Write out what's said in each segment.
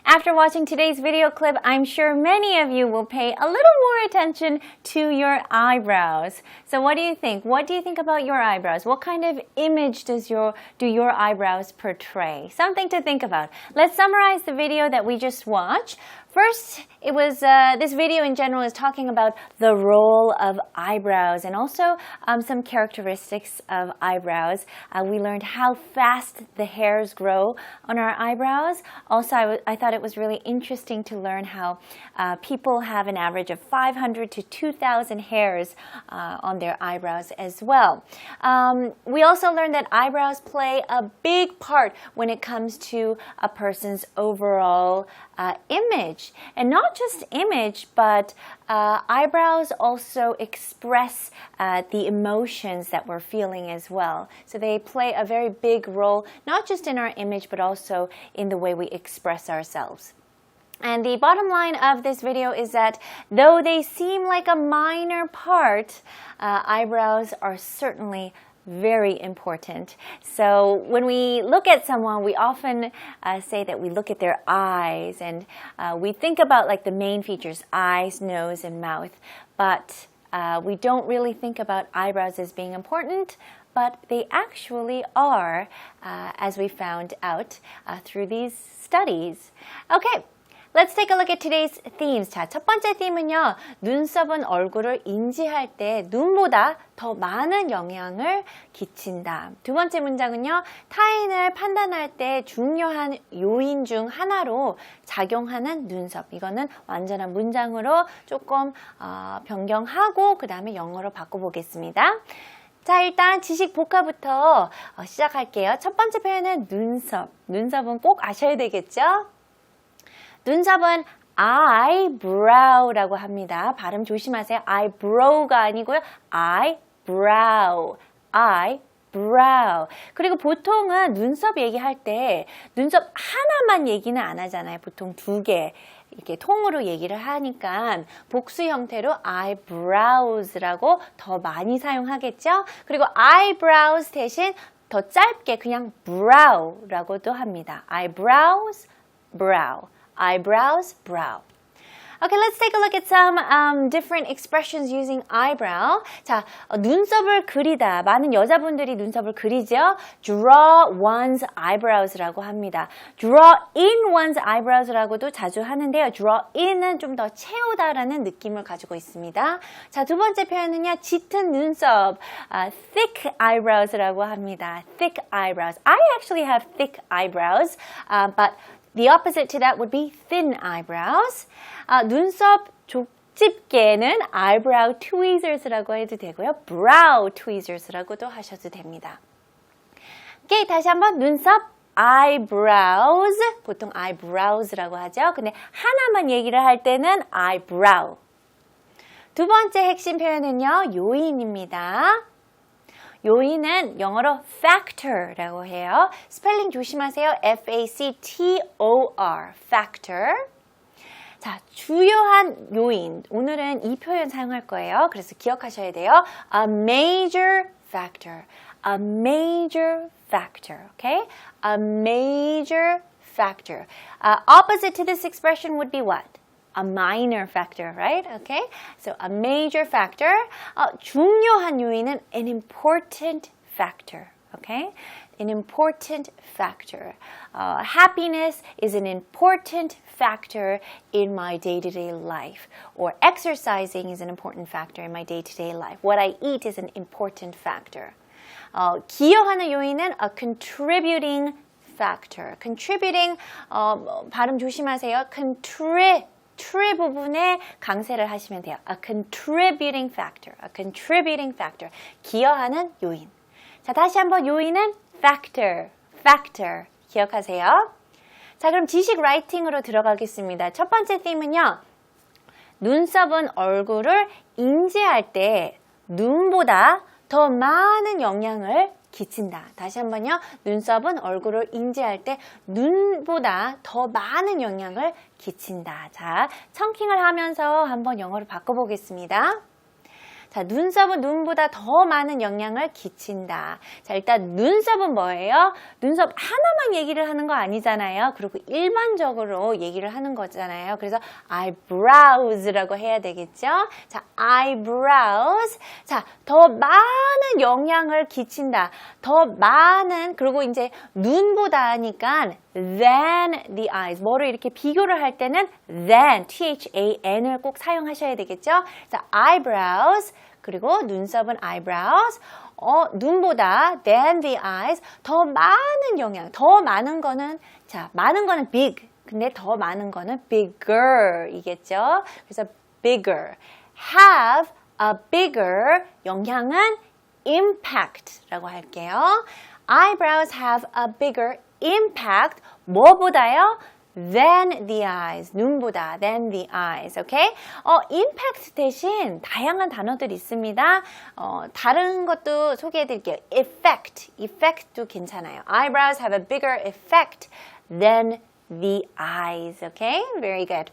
After watching today's video clip, I'm sure many of you will pay a little more attention to your eyebrows. So what do you think? What do you think about your eyebrows? What kind of image do your eyebrows portray? Something to think about. Let's summarize the video that we just watched. First, it was this video in general is talking about the role of eyebrows and also some characteristics of eyebrows. We learned how fast the hairs grow on our eyebrows. Also, I thought it was really interesting to learn how people have an average of 500 to 2,000 hairs on their eyebrows as well. We also learned that eyebrows play a big part when it comes to a person's overall image. And not just image, but eyebrows also express the emotions that we're feeling as well. So they play a very big role, not just in our image, but also in the way we express ourselves. And the bottom line of this video is that though they seem like a minor part, eyebrows are certainly very important. So when we look at someone, we often say that we look at their eyes and we think about like the main features, eyes, nose, and mouth. But we don't really think about eyebrows as being important, but they actually are, as we found out through these studies. Okay. Let's take a look at today's themes. 자, 첫 번째 theme은요. 눈썹은 얼굴을 인지할 때 눈보다 더 많은 영향을 끼친다. 두 번째 문장은요. 타인을 판단할 때 중요한 요인 중 하나로 작용하는 눈썹. 이거는 완전한 문장으로 조금 변경하고 그 다음에 영어로 바꿔보겠습니다. 자, 일단 지식 복화부터 시작할게요. 첫 번째 표현은 눈썹. 눈썹은 꼭 아셔야 되겠죠? 눈썹은 eyebrow라고 합니다. 발음 조심하세요. eyebrow가 아니고요. eyebrow, eyebrow. 그리고 보통은 눈썹 얘기할 때 눈썹 하나만 얘기는 안 하잖아요. 보통 두 개. 이렇게 통으로 얘기를 하니까 복수 형태로 eyebrows라고 더 많이 사용하겠죠. 그리고 eyebrows 대신 더 짧게 그냥 brow라고도 합니다. eyebrows, brow. Eyebrows, brow. Okay, let's take a look at some different expressions using eyebrow. 자, 눈썹을 그리다. 많은 여자분들이 눈썹을 그리죠. Draw one's eyebrows라고 합니다. Draw in one's eyebrows라고도 자주 하는데요. Draw in은 좀 더 채우다라는 느낌을 가지고 있습니다. 자, 두 번째 표현은요. 짙은 눈썹. Thick eyebrows라고 합니다. Thick eyebrows. I actually have thick eyebrows, but the opposite to that would be thin eyebrows. 눈썹 족집게는 eyebrow tweezers라고 해도 되고요. brow tweezers라고도 하셔도 됩니다. 오케이, 다시 한번 눈썹 eyebrows. 보통 eyebrows라고 하죠. 근데 하나만 얘기를 할 때는 eyebrow. 두 번째 핵심 표현은요. 요인입니다. 요인은 영어로 factor라고 해요. 스펠링 조심하세요. F-A-C-T-O-R, factor. 자, 주요한 요인. 오늘은 이 표현 사용할 거예요. 그래서 기억하셔야 돼요. A major factor. A major factor. Okay? A major factor. Opposite to this expression would be what? A minor factor, right? Okay? So a major factor. 중요한 요인은 an important factor. Okay? An important factor. Happiness is an important factor in my day-to-day life. Or exercising is an important factor in my day-to-day life. What I eat is an important factor. 기여하는 요인은 a contributing factor. Contributing, 발음 조심하세요. 트리 부분에 강세를 하시면 돼요. A contributing factor. A contributing factor. 기여하는 요인. 자, 다시 한번 요인은 factor. Factor. 기억하세요. 자, 그럼 지식 라이팅으로 들어가겠습니다. 첫 번째 theme은요. 눈썹은 얼굴을 인지할 때 눈보다 더 많은 영향을 끼친다. 다시 한번요. 눈썹은 얼굴을 인지할 때 눈보다 더 많은 영향을 끼친다. 자, 청킹을 하면서 한번 영어로 바꿔보겠습니다. 자, 눈썹은 눈보다 더 많은 영향을 끼친다. 자, 일단 눈썹은 뭐예요? 눈썹 하나만 얘기를 하는 거 아니잖아요. 그리고 일반적으로 얘기를 하는 거잖아요. 그래서 eyebrows라고 해야 되겠죠? 자, eyebrows. 자, 더 많은 영향을 끼친다. 더 많은, 그리고 이제 눈보다 하니까 than the eyes. 뭐를 이렇게 비교를 할 때는 than, than을 꼭 사용하셔야 되겠죠? 자, eyebrows. 그리고 눈썹은 eyebrows. 눈보다 than the eyes. 더 많은 영향. 더 많은 거는, 자, 많은 거는 big. 근데 더 많은 거는 bigger 이겠죠? 그래서 bigger. have a bigger. 영향은 impact라고 할게요. Eyebrows have a bigger impact. 뭐보다요? Than the eyes. 눈보다 than the eyes. Okay? impact 대신 다양한 단어들이 있습니다. 다른 것도 소개해 드릴게요. effect. effect도 괜찮아요. Eyebrows have a bigger effect than the eyes. Okay? Very good.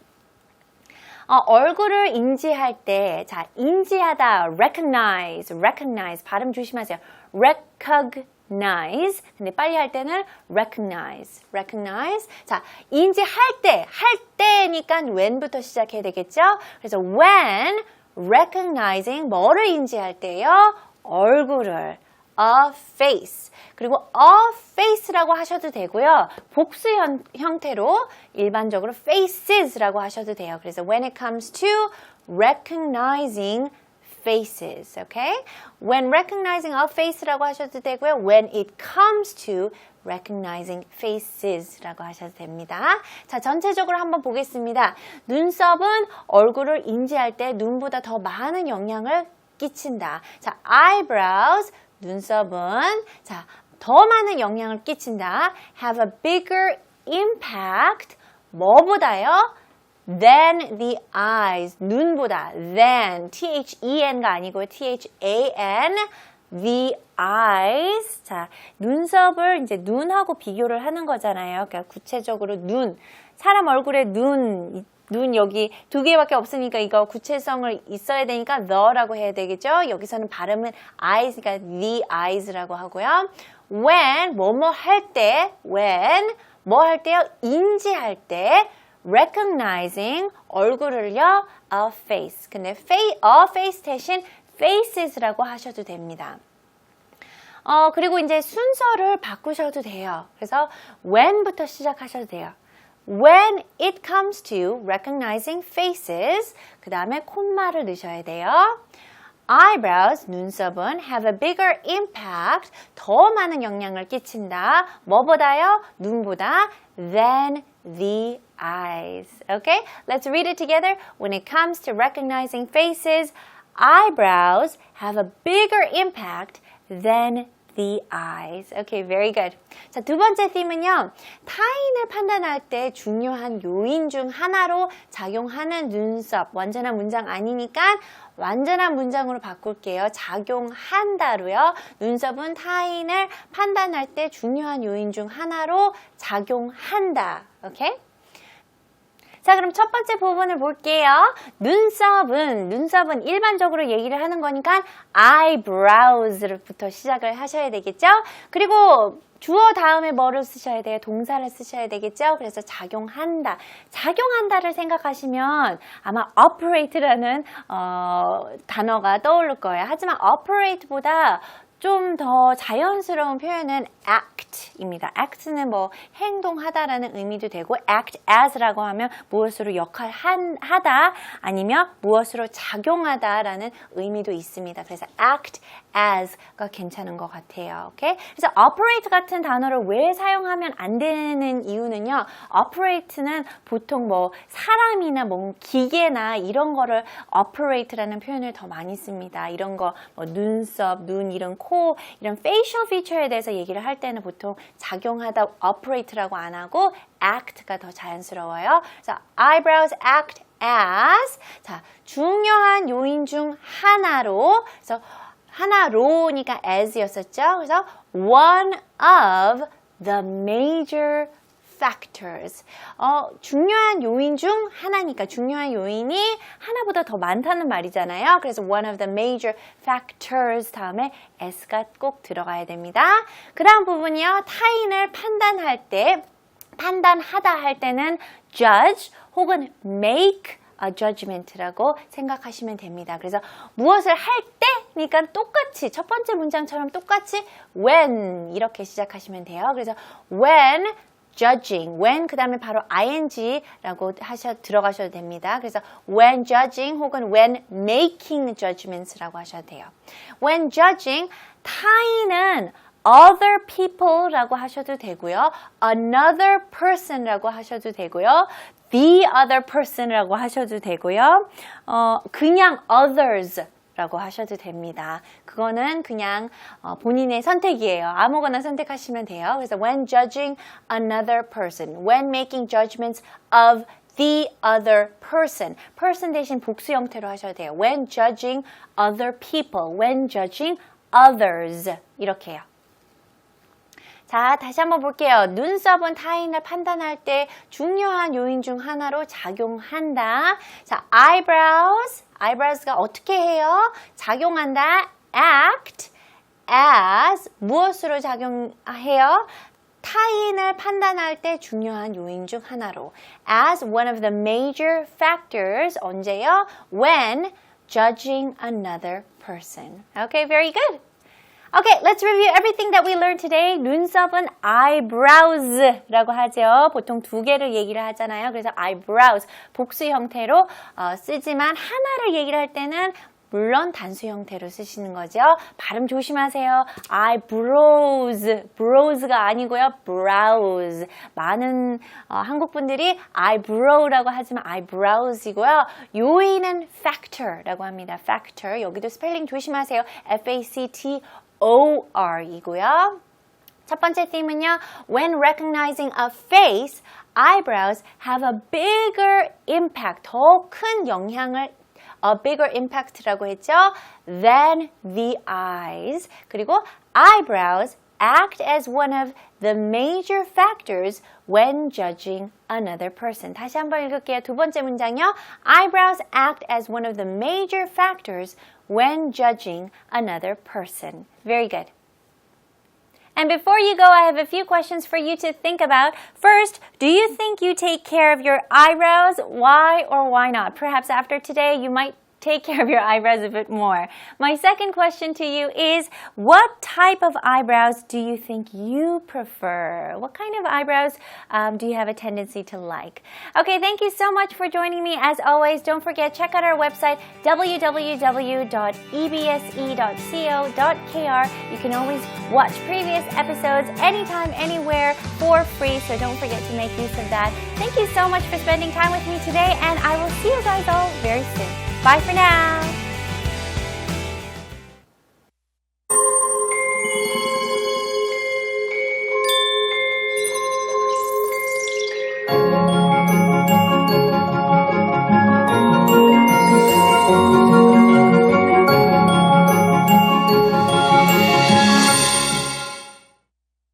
얼굴을 인지할 때, 자, 인지하다, recognize, recognize, 발음 조심하세요. recognize. 근데 빨리 할 때는 recognize, recognize. 자, 인지할 때, 할 때니까 when부터 시작해야 되겠죠? 그래서 when recognizing, 뭐를 인지할 때요? 얼굴을. a face. 그리고 a face라고 하셔도 되고요. 복수 형태로 일반적으로 faces라고 하셔도 돼요. 그래서 when it comes to recognizing faces, okay? When recognizing a face라고 하셔도 되고요. When it comes to recognizing faces라고 하셔도 됩니다. 자, 전체적으로 한번 보겠습니다. 눈썹은 얼굴을 인지할 때 눈보다 더 많은 영향을 끼친다. 자, eyebrows, 눈썹은 자, 더 많은 영향을 끼친다. have a bigger impact. 뭐보다요? than the eyes. 눈보다 than. then가 아니고요. than. the eyes. 자, 눈썹을 이제 눈하고 비교를 하는 거잖아요. 그러니까 구체적으로 눈. 사람 얼굴에 눈 여기 두 개밖에 없으니까 이거 구체성을 있어야 되니까 the라고 해야 되겠죠? 여기서는 발음은 eyes, 그러니까 the eyes라고 하고요. when, 뭐뭐 할 때, when, 뭐 할 때요? 인지할 때, recognizing, 얼굴을요, a face. 근데 a face 대신 faces라고 하셔도 됩니다. 그리고 이제 순서를 바꾸셔도 돼요. 그래서 when부터 시작하셔도 돼요. When it comes to recognizing faces, 그 다음에 콤마를 넣으셔야 돼요. Eyebrows, 눈썹은 have a bigger impact, 더 많은 영향을 끼친다. 뭐보다요? 눈보다 than the eyes. Okay? Let's read it together. When it comes to recognizing faces, eyebrows have a bigger impact than the eyes. Okay, very good. 자, 두 번째 theme은요. 타인을 판단할 때 중요한 요인 중 하나로 작용하는 눈썹. 완전한 문장 아니니까 완전한 문장으로 바꿀게요. 작용한다로요. 눈썹은 타인을 판단할 때 중요한 요인 중 하나로 작용한다. 오케이? 자, 그럼 첫 번째 부분을 볼게요. 눈썹은 일반적으로 얘기를 하는 거니까 eyebrows부터 시작을 하셔야 되겠죠? 그리고 주어 다음에 뭐를 쓰셔야 돼요? 동사를 쓰셔야 되겠죠? 그래서 작용한다. 작용한다를 생각하시면 아마 operate라는 단어가 떠오를 거예요. 하지만 operate보다 좀 더 자연스러운 표현은 act입니다. act는 뭐 행동하다라는 의미도 되고 act as라고 하면 무엇으로 하다 아니면 무엇으로 작용하다라는 의미도 있습니다. 그래서 act as가 괜찮은 것 같아요. 오케이? 그래서 operate 같은 단어를 왜 사용하면 안 되는 이유는요. operate는 보통 뭐 사람이나 뭐 기계나 이런 거를 operate라는 표현을 더 많이 씁니다. 이런 거 뭐 눈썹, 눈 이런 코 이런 facial feature에 대해서 얘기를 할 때는 보통 작용하다 operate라고 안 하고 act가 더 자연스러워요. 그래서 eyebrows act as 자 중요한 요인 중 하나로 그래서 하나로니까 as였었죠. 그래서 one of the major factors. 중요한 요인 중 하나니까 중요한 요인이 하나보다 더 많다는 말이잖아요. 그래서 one of the major factors 다음에 s가 꼭 들어가야 됩니다. 그 다음 부분이요. 타인을 판단하다 할 때는 judge 혹은 make a judgment라고 생각하시면 됩니다. 그래서 무엇을 할 때니까 똑같이 첫 번째 문장처럼 똑같이 when 이렇게 시작하시면 돼요. 그래서 when judging, when 그 다음에 바로 ing라고 들어가셔도 됩니다. 그래서 when judging 혹은 when making judgments라고 하셔도 돼요. When judging, 타인은 other people라고 하셔도 되고요. another person라고 하셔도 되고요. the other person라고 하셔도 되고요. 그냥 others라고 하셔도 됩니다. 그거는 그냥 본인의 선택이에요. 아무거나 선택하시면 돼요. 그래서 when judging another person, when making judgments of the other person. person 대신 복수 형태로 하셔도 돼요. when judging other people, when judging others 이렇게 해요. 자, 다시 한번 볼게요. 눈썹은 타인을 판단할 때 중요한 요인 중 하나로 작용한다. 자, eyebrows가 어떻게 해요? 작용한다. act as 무엇으로 작용해요? 타인을 판단할 때 중요한 요인 중 하나로. as one of the major factors. 언제요? when judging another person. Okay, very good. Okay, let's review everything that we learned today. 눈썹은 eyebrows라고 하죠. 보통 두 개를 얘기를 하잖아요. 그래서 eyebrows, 복수 형태로 쓰지만 하나를 얘기를 할 때는 물론 단수 형태로 쓰시는 거죠. 발음 조심하세요. brows가 아니고요. brows. 많은 한국 분들이 eyebrow라고 하지만 eyebrows이고요. 요인은 factor라고 합니다. factor. 여기도 스펠링 조심하세요. factor 이고요. 첫 번째 theme은요. When recognizing a face, eyebrows have a bigger impact. 더 큰 영향을 a bigger impact라고 했죠. than the eyes. 그리고 eyebrows act as one of the major factors when judging another person. 다시 한번 읽을게요. 두 번째 문장이요. Eyebrows act as one of the major factors when judging another person. Very good. And before you go, I have a few questions for you to think about. First, do you think you take care of your eyebrows? Why or why not? Perhaps after today, you might take care of your eyebrows a bit more. My second question to you is, what type of eyebrows do you think you prefer? What kind of eyebrows do you have a tendency to like? Okay, thank you so much for joining me. As always, don't forget, check out our website, www.ebse.co.kr. You can always watch previous episodes anytime, anywhere for free, so don't forget to make use of that. Thank you so much for spending time with me today, and I will see you guys all very soon. Bye for now.